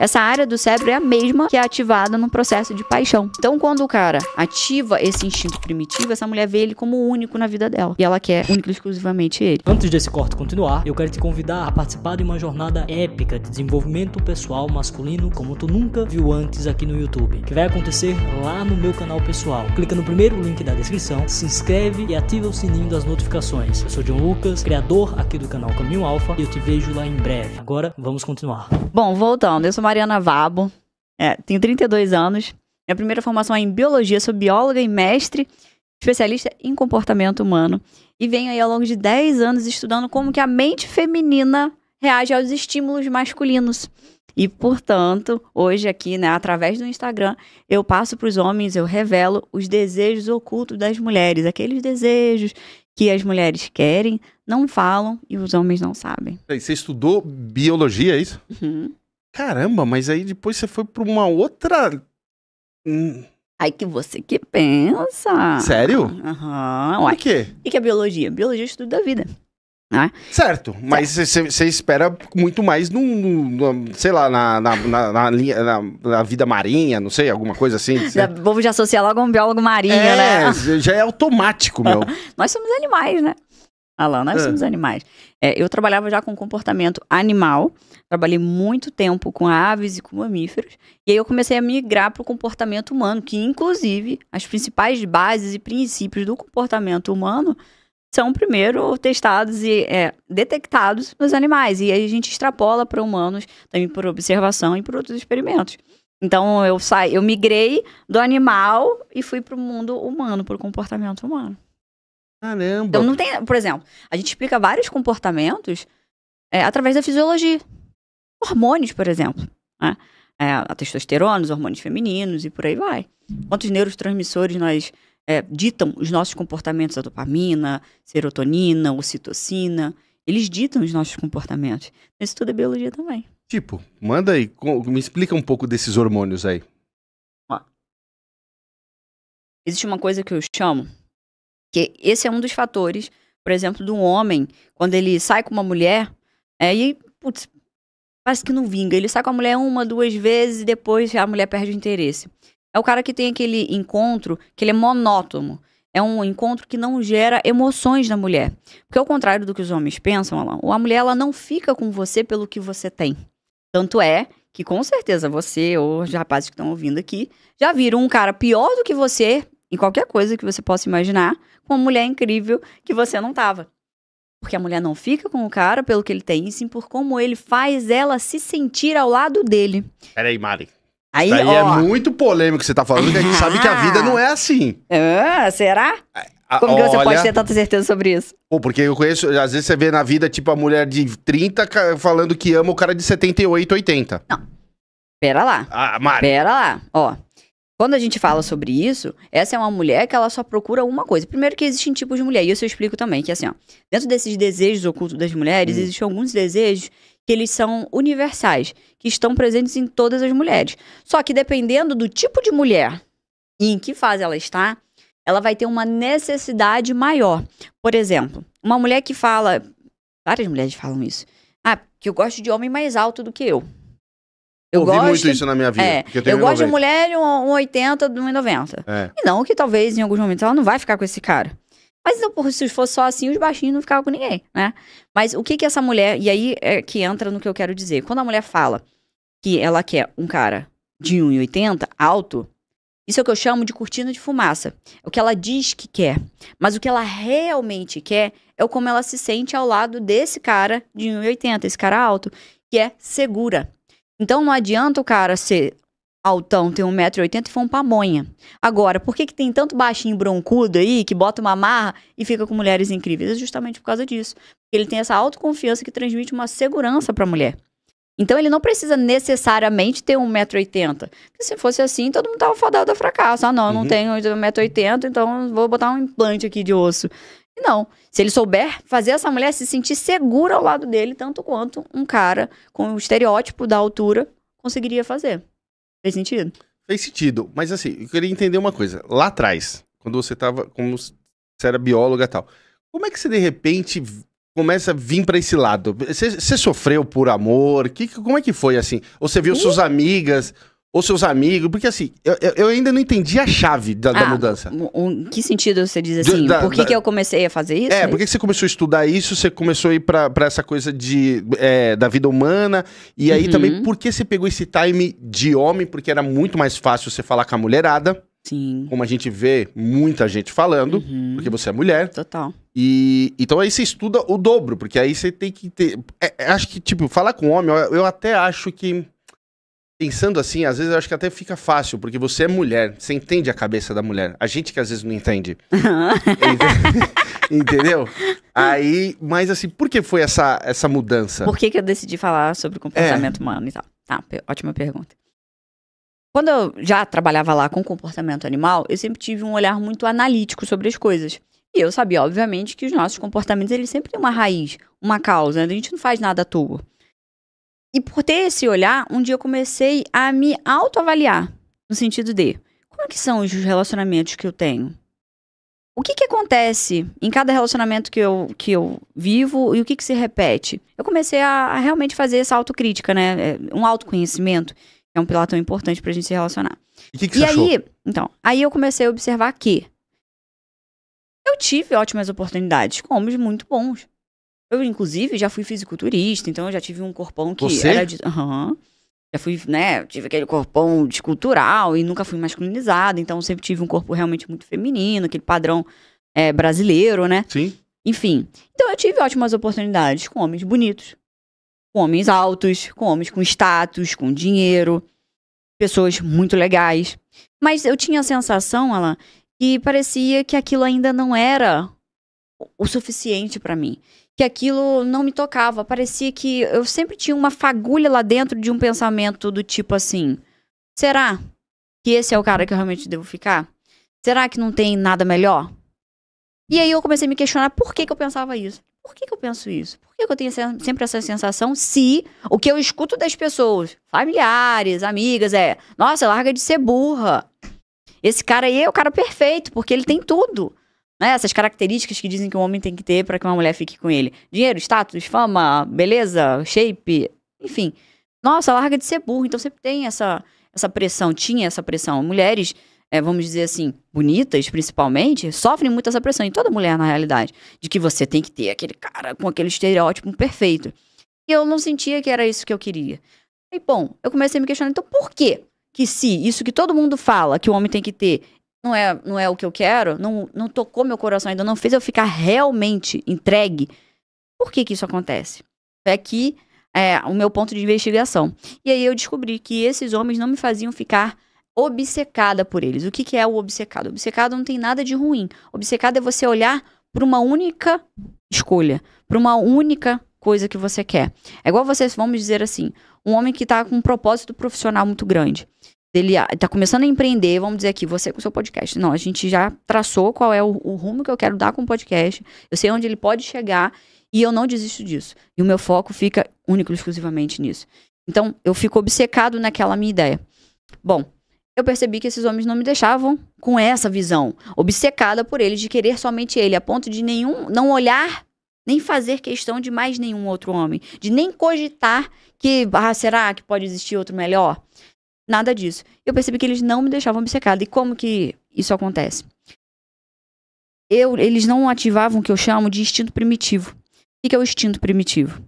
Essa área do cérebro é a mesma que é ativada no processo de paixão. Então, quando o cara ativa esse instinto primitivo, essa mulher vê ele como único na vida dela. E ela quer único e exclusivamente ele. Antes desse corte continuar, eu quero te convidar a participar de uma jornada épica de desenvolvimento pessoal masculino como tu nunca viu antes aqui no YouTube, que vai acontecer lá no meu canal pessoal. Clica no primeiro link da descrição, se inscreve e ativa o sininho das notificações. Eu sou John Lucas, criador aqui do canal Caminho Alfa, e eu te vejo lá em breve. Agora, vamos continuar. Bom, voltando, eu sou Mariana Vabo, tenho 32 anos, minha primeira formação é em biologia, sou bióloga e mestre, especialista em comportamento humano, e venho aí ao longo de 10 anos estudando como que a mente feminina reage aos estímulos masculinos. E, portanto, hoje aqui, né, através do Instagram, eu passo para os homens, eu revelo os desejos ocultos das mulheres, aqueles desejos que as mulheres querem, não falam e os homens não sabem. Você estudou biologia, é isso? Uhum. Caramba, mas aí depois você foi para uma outra... Aí que você que pensa. Sério? Aham. Por quê? O que é biologia? Biologia é estudo da vida. Né? Certo, mas você espera muito mais sei lá, na vida marinha, não sei, alguma coisa assim. O povo já associa logo a um biólogo marinho, né? Já é automático, meu. Nós somos animais, né? Alô, nós somos animais. Eu trabalhava já com comportamento animal, trabalhei muito tempo com aves e com mamíferos, e aí eu comecei a migrar para o comportamento humano, que inclusive as principais bases e princípios do comportamento humano são primeiro testados e detectados nos animais. E aí a gente extrapola para humanos, também por observação e por outros experimentos. Então eu migrei do animal e fui para o mundo humano, para o comportamento humano. Caramba! Então não tem, por exemplo, a gente explica vários comportamentos através da fisiologia. Hormônios, por exemplo. Né? A testosterona, os hormônios femininos e por aí vai. Quantos neurotransmissores nós ditam os nossos comportamentos, a dopamina, serotonina, ocitocina, eles ditam os nossos comportamentos. Isso tudo é biologia também. Tipo, manda aí, me explica um pouco desses hormônios aí. Ó. Existe uma coisa que eu chamo, que esse é um dos fatores, por exemplo, do homem, quando ele sai com uma mulher, e, putz, parece que não vinga, ele sai com a mulher 1, 2 vezes e depois a mulher perde o interesse. É o cara que tem aquele encontro que ele é monótono. É um encontro que não gera emoções na mulher. Porque ao contrário do que os homens pensam, a mulher ela não fica com você pelo que você tem. Tanto é que com certeza você ou os rapazes que estão ouvindo aqui já viram um cara pior do que você em qualquer coisa que você possa imaginar com uma mulher incrível que você não tava. Porque a mulher não fica com o cara pelo que ele tem, e sim por como ele faz ela se sentir ao lado dele. Peraí, Mari. Aí, Isso aí é muito polêmico que você tá falando, que a gente sabe que a vida não é assim. Será? Como que você pode ter tanta certeza sobre isso? Pô, porque eu conheço, às vezes você vê na vida, tipo, a mulher de 30 falando que ama o cara de 78, 80. Não. Pera lá. Mari. Pera lá. Ó. Quando a gente fala sobre isso, essa é uma mulher que ela só procura uma coisa. Primeiro que existem tipos de mulher, e isso eu explico também, que assim, ó, dentro desses desejos ocultos das mulheres, existem alguns desejos que eles são universais, que estão presentes em todas as mulheres. Só que dependendo do tipo de mulher e em que fase ela está, ela vai ter uma necessidade maior. Por exemplo, uma mulher que fala, várias mulheres falam isso, que eu gosto de homem mais alto do que eu. Eu ouvi gosto, muito isso na minha vida. Eu gosto de mulher de 1,80, de 1,90. E não que talvez em alguns momentos ela não vai ficar com esse cara. Mas se fosse só assim, os baixinhos não ficavam com ninguém, né? Mas o que essa mulher... E aí é que entra no que eu quero dizer. Quando a mulher fala que ela quer um cara de 1,80, alto, isso é o que eu chamo de cortina de fumaça. É o que ela diz que quer. Mas o que ela realmente quer é o como ela se sente ao lado desse cara de 1,80, esse cara alto, que é segura. Então não adianta o cara ser altão, ter 1,80 m e for um pamonha. Agora, por que tem tanto baixinho broncudo aí, que bota uma marra e fica com mulheres incríveis? É justamente por causa disso. Ele tem essa autoconfiança que transmite uma segurança pra mulher. Então ele não precisa necessariamente ter 1,80 m. Porque se fosse assim, todo mundo tava fadado a fracasso. Não, eu não tenho 1,80 m, então vou botar um implante aqui de osso. E não. Se ele souber fazer essa mulher se sentir segura ao lado dele, tanto quanto um cara com o estereótipo da altura conseguiria fazer. Fez sentido? Fez sentido. Mas assim, eu queria entender uma coisa. Lá atrás, quando você tava, como você era bióloga e tal, como é que você de repente começa a vir pra esse lado? Você sofreu por amor? Como é que foi, assim? Ou você viu suas amigas... Ou seus amigos, porque assim, eu ainda não entendi a chave da mudança. Em que sentido você diz assim? Por que eu comecei a fazer isso? Por que você começou a estudar isso? Você começou a ir pra essa coisa da vida humana? E aí também, por que você pegou esse time de homem? Porque era muito mais fácil você falar com a mulherada. Sim. Como a gente vê muita gente falando, porque você é mulher. Total. E então aí você estuda o dobro, porque aí você tem que ter... acho que, tipo, falar com homem, eu até acho que... Pensando assim, às vezes eu acho que até fica fácil, porque você é mulher, você entende a cabeça da mulher. A gente que às vezes não entende. Entendeu? Aí, mas assim, por que foi essa mudança? Por que eu decidi falar sobre comportamento humano e tal? Tá, ótima pergunta. Quando eu já trabalhava lá com comportamento animal, eu sempre tive um olhar muito analítico sobre as coisas. E eu sabia, obviamente, que os nossos comportamentos, eles sempre têm uma raiz, uma causa, né? A gente não faz nada à toa. E por ter esse olhar, um dia eu comecei a me autoavaliar, no sentido de, como que são os relacionamentos que eu tenho? O que acontece em cada relacionamento que eu vivo e o que se repete? Eu comecei a realmente fazer essa autocrítica, né? Um autoconhecimento, que é um pilar tão importante pra gente se relacionar. E o que você achou? Aí eu comecei a observar que eu tive ótimas oportunidades com homens muito bons. Eu, inclusive, já fui fisiculturista, então eu já tive um corpão que era de... Já fui, né, tive aquele corpão escultural e nunca fui masculinizada, então sempre tive um corpo realmente muito feminino, aquele padrão brasileiro, né? Sim. Enfim, então eu tive ótimas oportunidades com homens bonitos, com homens altos, com homens com status, com dinheiro, pessoas muito legais. Mas eu tinha a sensação, Alan, que parecia que aquilo ainda não era o suficiente pra mim. Que aquilo não me tocava. Parecia que eu sempre tinha uma fagulha lá dentro de um pensamento do tipo assim, será que esse é o cara que eu realmente devo ficar? Será que não tem nada melhor? E aí eu comecei a me questionar por que eu pensava isso. Por que eu penso isso? Por que eu tenho sempre essa sensação se o que eu escuto das pessoas, familiares, amigas, nossa, larga de ser burra. Esse cara aí é o cara perfeito, porque ele tem tudo. Né? Essas características que dizem que um homem tem que ter para que uma mulher fique com ele. Dinheiro, status, fama, beleza, shape, enfim. Nossa, larga de ser burro. Então sempre tem essa pressão, tinha essa pressão. Mulheres, vamos dizer assim, bonitas principalmente, sofrem muito essa pressão. E toda mulher, na realidade, de que você tem que ter aquele cara com aquele estereótipo perfeito. E eu não sentia que era isso que eu queria. E bom, eu comecei a me questionar, então por quê? Que se isso que todo mundo fala que o homem tem que ter não é o que eu quero, não tocou meu coração ainda, não fez eu ficar realmente entregue, por que isso acontece? Foi aqui o meu ponto de investigação. E aí eu descobri que esses homens não me faziam ficar obcecada por eles. O que é o obcecado? Obcecado não tem nada de ruim. Obcecado é você olhar para uma única escolha, para uma única coisa que você quer. É igual você, vamos dizer assim, um homem que está com um propósito profissional muito grande. Ele tá começando a empreender, vamos dizer aqui, você com o seu podcast. Não, a gente já traçou qual é o rumo que eu quero dar com o podcast. Eu sei onde ele pode chegar e eu não desisto disso. E o meu foco fica único e exclusivamente nisso. Então, eu fico obcecado naquela minha ideia. Bom, eu percebi que esses homens não me deixavam com essa visão, obcecada por ele, de querer somente ele, a ponto de não olhar, nem fazer questão de mais nenhum outro homem, de nem cogitar que, será que pode existir outro melhor? Nada disso. Eu percebi que eles não me deixavam obcecada. E como que isso acontece? Eles não ativavam o que eu chamo de instinto primitivo. O que é o instinto primitivo?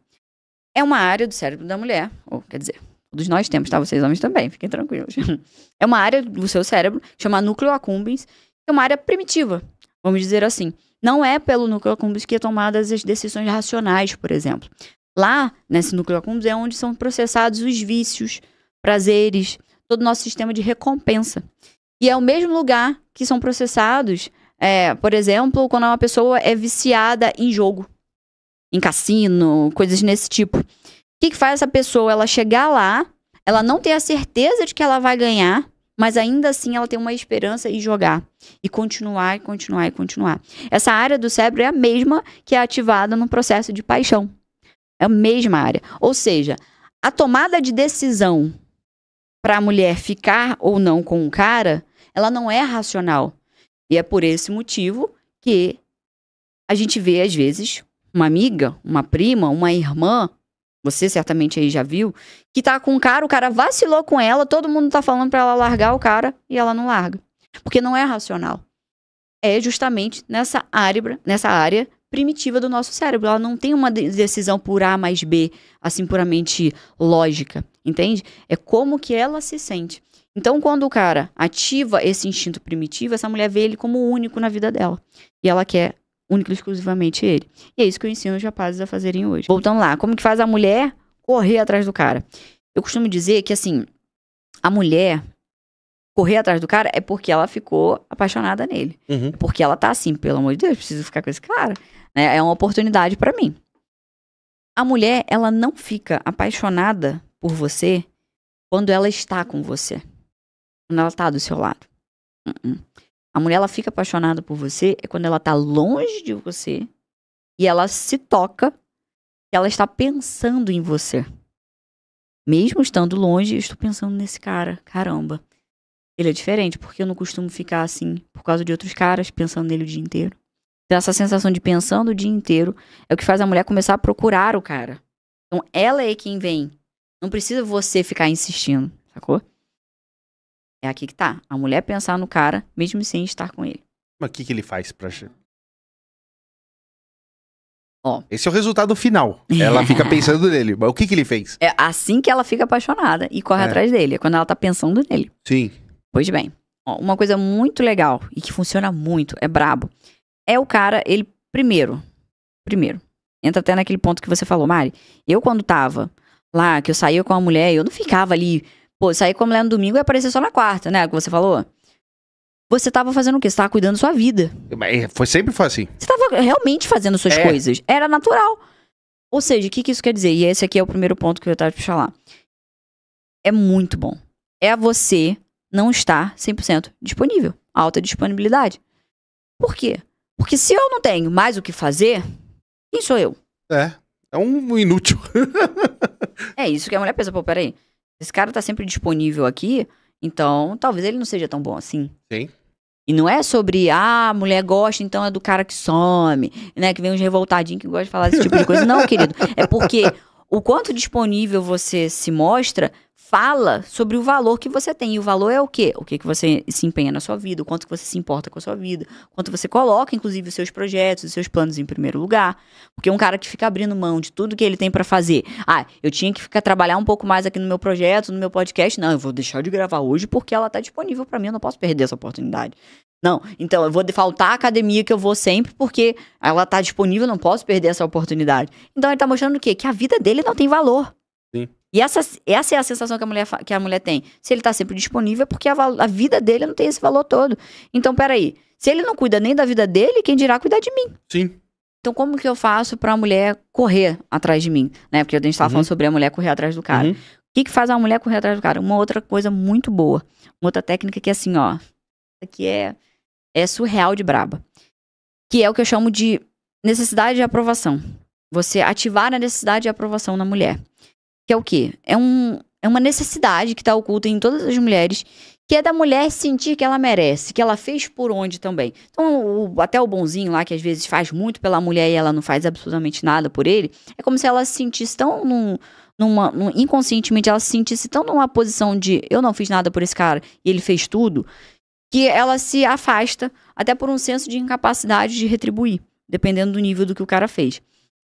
É uma área do cérebro da mulher, ou quer dizer, todos nós temos, tá? Vocês homens também, fiquem tranquilos. É uma área do seu cérebro, chama núcleo accumbens, que é uma área primitiva, vamos dizer assim. Não é pelo núcleo accumbens que é tomadas as decisões racionais, por exemplo. Lá, nesse núcleo accumbens, é onde são processados os vícios, prazeres, todo o nosso sistema de recompensa. E é o mesmo lugar que são processados, por exemplo, quando uma pessoa é viciada em jogo, em cassino, coisas nesse tipo. O que faz essa pessoa? Ela chegar lá, ela não ter a certeza de que ela vai ganhar, mas ainda assim ela tem uma esperança e jogar. E continuar, e continuar, e continuar. Essa área do cérebro é a mesma que é ativada no processo de paixão. É a mesma área. Ou seja, a tomada de decisão para a mulher ficar ou não com um cara, ela não é racional. E é por esse motivo que a gente vê, às vezes, uma amiga, uma prima, uma irmã, você certamente aí já viu, que tá com um cara, o cara vacilou com ela, todo mundo tá falando pra ela largar o cara e ela não larga. Porque não é racional. É justamente nessa área primitiva do nosso cérebro. Ela não tem uma decisão por A mais B, assim, puramente lógica, entende? É como que ela se sente. Então, quando o cara ativa esse instinto primitivo, essa mulher vê ele como único na vida dela. E ela quer único e exclusivamente ele. E é isso que eu ensino os rapazes a fazerem hoje. Voltando lá, como que faz a mulher correr atrás do cara? Eu costumo dizer que, assim, a mulher correr atrás do cara é porque ela ficou apaixonada nele. Uhum. É porque ela tá assim, pelo amor de Deus, preciso ficar com esse cara. Né? É uma oportunidade pra mim. A mulher, ela não fica apaixonada por você quando ela está com você. Quando ela tá do seu lado. A mulher, ela fica apaixonada por você é quando ela tá longe de você e ela se toca que ela está pensando em você. Mesmo estando longe, eu estou pensando nesse cara. Caramba. Ele é diferente, porque eu não costumo ficar assim por causa de outros caras, pensando nele o dia inteiro. Então, essa sensação de pensando o dia inteiro é o que faz a mulher começar a procurar o cara. Então, ela é quem vem. Não precisa você ficar insistindo, sacou? É aqui que tá. A mulher pensar no cara, mesmo sem estar com ele. Mas o que ele faz pra... Ó. Esse é o resultado final. Ela fica pensando nele. Mas o que ele fez? É assim que ela fica apaixonada e corre atrás dele. É quando ela tá pensando nele. Sim. Pois bem. Ó, uma coisa muito legal e que funciona muito, é brabo. É o cara, ele... Primeiro. Entra até naquele ponto que você falou, Mari. Eu quando tava lá, que eu saía com a mulher, eu não ficava ali... Pô, sair com a mulher no domingo e aparecer só na quarta, né? Que você falou. Você tava fazendo o quê? Você tava cuidando da sua vida. Sempre foi assim. Você tava realmente fazendo suas coisas. Era natural. Ou seja, o que isso quer dizer? E esse aqui é o primeiro ponto que eu tava te falar. É muito bom. É você não estar 100% disponível. Alta disponibilidade. Por quê? Porque se eu não tenho mais o que fazer, quem sou eu? É um inútil. É isso que a mulher pensa. Pô, peraí. Esse cara tá sempre disponível aqui, então talvez ele não seja tão bom assim. Sim. E não é sobre, a mulher gosta, então é do cara que some, né? Que vem uns revoltadinhos que gostam de falar esse tipo de coisa. Não, querido. É porque o quanto disponível você se mostra fala sobre o valor que você tem. E o valor é o quê? O que você se empenha na sua vida, o quanto que você se importa com a sua vida, o quanto você coloca, inclusive, os seus projetos, os seus planos em primeiro lugar. Porque um cara que fica abrindo mão de tudo que ele tem pra fazer. Eu tinha que trabalhar um pouco mais aqui no meu projeto, no meu podcast. Não, eu vou deixar de gravar hoje porque ela tá disponível pra mim, eu não posso perder essa oportunidade. Não, então eu vou faltar a academia que eu vou sempre porque ela tá disponível, eu não posso perder essa oportunidade. Então ele tá mostrando o quê? Que a vida dele não tem valor. Sim. E essa é a sensação que a mulher tem. Se ele tá sempre disponível é porque a vida dele não tem esse valor todo. Então, peraí. Se ele não cuida nem da vida dele, quem dirá cuidar de mim? Sim. Então, como que eu faço pra mulher correr atrás de mim? Né? Porque a gente tava falando sobre a mulher correr atrás do cara. O que faz a mulher correr atrás do cara? Uma outra coisa muito boa. Uma outra técnica que é assim, ó. Isso aqui é surreal de braba. Que é o que eu chamo de necessidade de aprovação. Você ativar a necessidade de aprovação na mulher. Que é o quê? É uma necessidade que tá oculta em todas as mulheres, que é da mulher sentir que ela merece, que ela fez por onde também. Então, até o bonzinho lá, que às vezes faz muito pela mulher e ela não faz absolutamente nada por ele, é como se ela se sentisse tão inconscientemente, ela se sentisse tão numa posição de eu não fiz nada por esse cara e ele fez tudo, que ela se afasta até por um senso de incapacidade de retribuir, dependendo do nível do que o cara fez.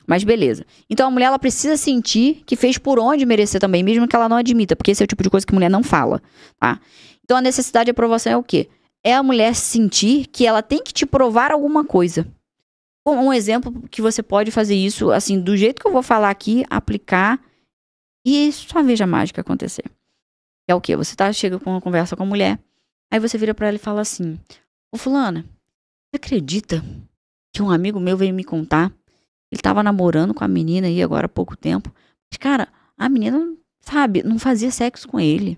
Mas beleza. Então a mulher, ela precisa sentir que fez por onde merecer também, mesmo que ela não admita, porque esse é o tipo de coisa que a mulher não fala, tá? Então a necessidade de aprovação é o quê? É a mulher sentir que ela tem que te provar alguma coisa. Um exemplo que você pode fazer isso, assim, do jeito que eu vou falar aqui, aplicar e só veja a mágica acontecer. É o quê? Você chega com uma conversa com a mulher, aí você vira pra ela e fala assim: ô fulana, você acredita que um amigo meu veio me contar? Ele tava namorando com a menina aí agora há pouco tempo. Mas, cara, a menina, sabe, não fazia sexo com ele.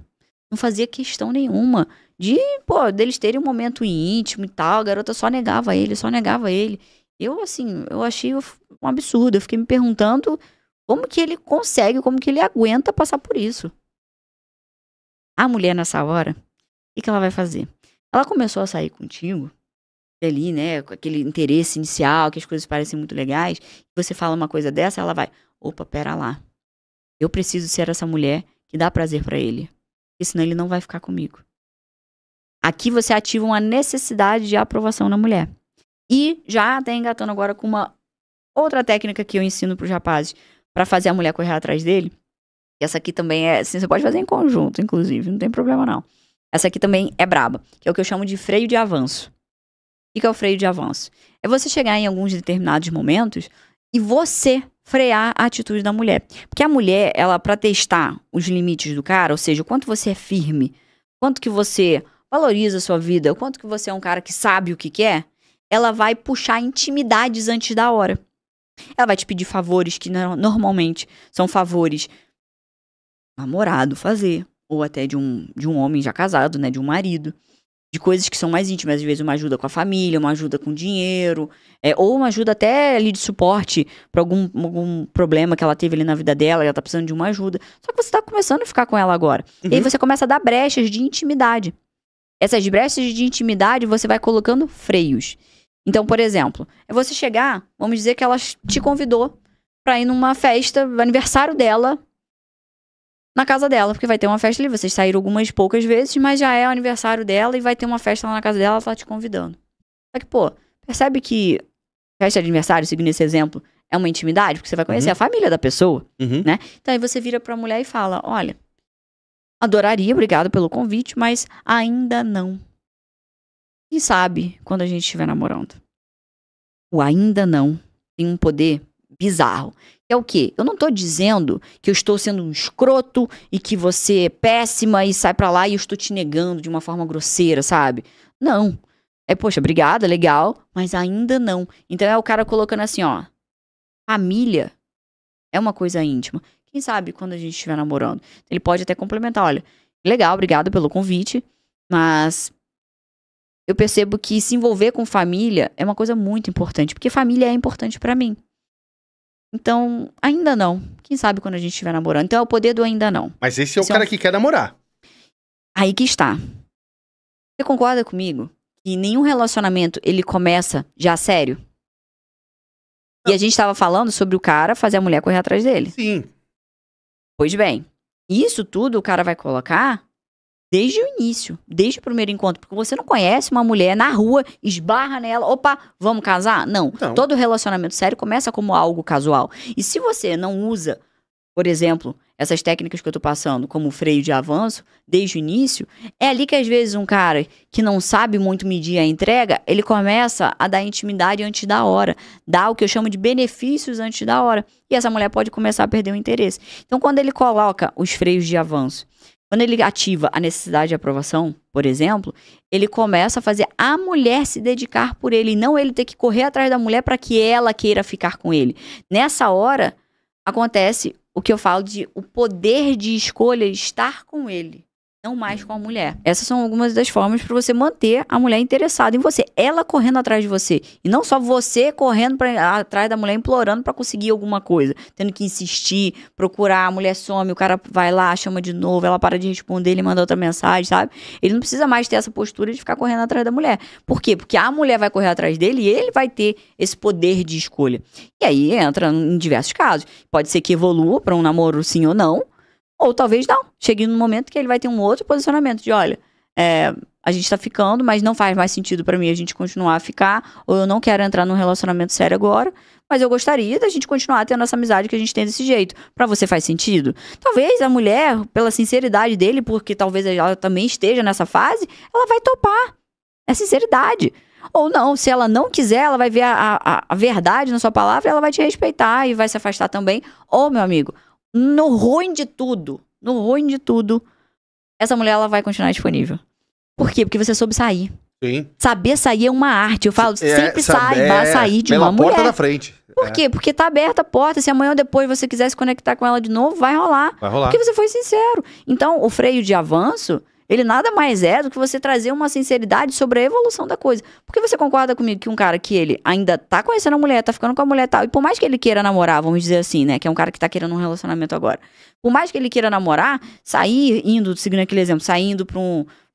Não fazia questão nenhuma deles terem um momento íntimo e tal. A garota só negava ele. Eu, assim, eu achei um absurdo. Eu fiquei me perguntando como que ele consegue, como que ele aguenta passar por isso. A mulher, nessa hora, o que ela vai fazer? Ela começou a sair contigo ali, né, com aquele interesse inicial, que as coisas parecem muito legais, você fala uma coisa dessa, ela vai, opa, pera lá. Eu preciso ser essa mulher que dá prazer pra ele. Porque senão ele não vai ficar comigo. Aqui você ativa uma necessidade de aprovação na mulher. E já até engatando agora com uma outra técnica que eu ensino pros rapazes pra fazer a mulher correr atrás dele. Essa aqui também é, assim, você pode fazer em conjunto, inclusive, não tem problema não. Essa aqui também é braba, que é o que eu chamo de freio de avanço. O que é o freio de avanço? É você chegar em alguns determinados momentos e você frear a atitude da mulher. Porque a mulher, ela, pra testar os limites do cara, ou seja, o quanto você é firme, quanto que você valoriza a sua vida, o quanto que você é um cara que sabe o que quer, ela vai puxar intimidades antes da hora. Ela vai te pedir favores que normalmente são favores namorado fazer, ou até de um homem já casado, né, de um marido. De coisas que são mais íntimas, às vezes uma ajuda com a família, uma ajuda com dinheiro, ou uma ajuda até ali de suporte para algum problema que ela teve ali na vida dela, ela tá precisando de uma ajuda. Só que você tá começando a ficar com ela agora. E aí você começa a dar brechas de intimidade. Essas brechas de intimidade você vai colocando freios. Então, por exemplo, é você chegar, vamos dizer que ela te convidou pra ir numa festa, aniversário dela, na casa dela, porque vai ter uma festa ali, vocês saíram algumas poucas vezes, mas já é o aniversário dela e vai ter uma festa lá na casa dela, ela tá te convidando. Só que, pô, percebe que festa de aniversário, seguindo esse exemplo, é uma intimidade, porque você vai conhecer a família da pessoa, né? Então aí você vira pra mulher e fala, olha, adoraria, obrigado pelo convite, mas ainda não. Quem sabe quando a gente estiver namorando? O ainda não tem um poder bizarro. É o quê? Eu não tô dizendo que eu estou sendo um escroto e que você é péssima e sai pra lá e eu estou te negando de uma forma grosseira, sabe? Não. Poxa, obrigada, legal, mas ainda não. Então é o cara colocando assim, ó. Família é uma coisa íntima. Quem sabe quando a gente estiver namorando? Ele pode até complementar, olha, legal, obrigado pelo convite, mas eu percebo que se envolver com família é uma coisa muito importante, porque família é importante pra mim. Então, ainda não. Quem sabe quando a gente estiver namorando. Então é o poder do ainda não. Mas esse é o cara que quer namorar. Aí que está. Você concorda comigo que nenhum relacionamento ele começa já sério? Não. E a gente tava falando sobre o cara fazer a mulher correr atrás dele. Sim. Pois bem, isso tudo o cara vai colocar desde o início, desde o primeiro encontro. Porque você não conhece uma mulher na rua, esbarra nela, opa, vamos casar? Não. Todo relacionamento sério começa como algo casual. E se você não usa, por exemplo, essas técnicas que eu tô passando, como o freio de avanço, desde o início, é ali que às vezes um cara que não sabe muito medir a entrega, ele começa a dar intimidade antes da hora, dá o que eu chamo de benefícios antes da hora. E essa mulher pode começar a perder o interesse. Então, quando ele coloca os freios de avanço, quando ele ativa a necessidade de aprovação, por exemplo, ele começa a fazer a mulher se dedicar por ele, e não ele ter que correr atrás da mulher para que ela queira ficar com ele. Nessa hora, acontece o que eu falo de o poder de escolha estar com ele, não mais com a mulher. Essas são algumas das formas para você manter a mulher interessada em você, ela correndo atrás de você, e não só você correndo atrás da mulher implorando para conseguir alguma coisa, tendo que insistir, procurar, a mulher some, o cara vai lá, chama de novo, ela para de responder, ele manda outra mensagem, sabe? Ele não precisa mais ter essa postura de ficar correndo atrás da mulher. Por quê? Porque a mulher vai correr atrás dele e ele vai ter esse poder de escolha. E aí entra em diversos casos. Pode ser que evolua para um namoro sim ou não, ou talvez não. Chegue num momento que ele vai ter um outro posicionamento de, olha, a gente tá ficando, mas não faz mais sentido pra mim a gente continuar a ficar, ou eu não quero entrar num relacionamento sério agora, mas eu gostaria da gente continuar tendo essa amizade que a gente tem desse jeito. Pra você faz sentido? Talvez a mulher, pela sinceridade dele, porque talvez ela também esteja nessa fase, ela vai topar. É sinceridade. Ou não, se ela não quiser, ela vai ver a verdade na sua palavra, ela vai te respeitar e vai se afastar também. Ou, meu amigo, no ruim de tudo, essa mulher ela vai continuar disponível. Por quê? Porque você soube sair. Sim. Saber sair é uma arte. Eu falo, sempre saiba sair de uma mulher. Pela porta da frente. Por quê? Porque tá aberta a porta. Se amanhã ou depois você quiser se conectar com ela de novo, vai rolar. Vai rolar. Porque você foi sincero. Então, o freio de avanço, ele nada mais é do que você trazer uma sinceridade sobre a evolução da coisa. Porque você concorda comigo que um cara que ele ainda tá conhecendo a mulher, tá ficando com a mulher e tal, e por mais que ele queira namorar, vamos dizer assim, né, que é um cara que tá querendo um relacionamento agora, por mais que ele queira namorar, sair, seguindo aquele exemplo, saindo pra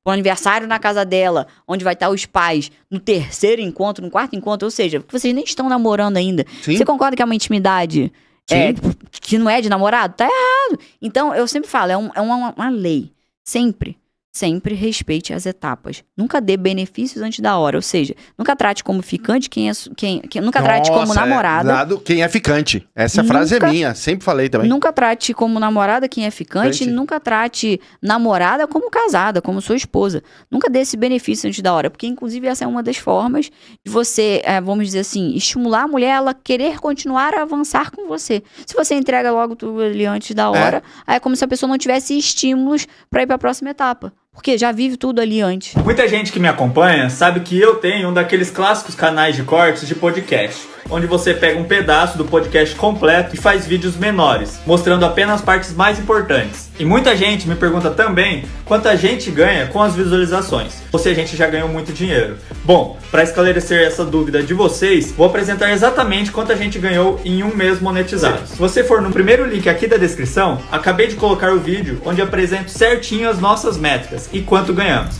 pro aniversário na casa dela, onde vai estar os pais, no terceiro encontro, no quarto encontro, ou seja, vocês nem estão namorando ainda. Sim. Você concorda que é uma intimidade que não é de namorado? Tá errado. Então, eu sempre falo, é uma lei. Sempre respeite as etapas. Nunca dê benefícios antes da hora. Ou seja, nunca trate como ficante nunca trate como namorada. Quem é ficante. Essa frase é minha. Sempre falei também. Nunca trate como namorada quem é ficante. Nunca trate namorada como casada, como sua esposa. Nunca dê esse benefício antes da hora. Porque, inclusive, essa é uma das formas de você, vamos dizer assim, estimular a mulher a ela querer continuar a avançar com você. Se você entrega logo tudo ali antes da hora, aí é como se a pessoa não tivesse estímulos para ir para a próxima etapa. Porque já vive tudo ali antes. Muita gente que me acompanha sabe que eu tenho um daqueles clássicos canais de cortes de podcast, onde você pega um pedaço do podcast completo e faz vídeos menores, mostrando apenas as partes mais importantes. E muita gente me pergunta também quanto a gente ganha com as visualizações, ou se a gente já ganhou muito dinheiro. Bom, para esclarecer essa dúvida de vocês, vou apresentar exatamente quanto a gente ganhou em um mês monetizado. Se você for no primeiro link aqui da descrição, acabei de colocar o vídeo onde apresento certinho as nossas métricas e quanto ganhamos.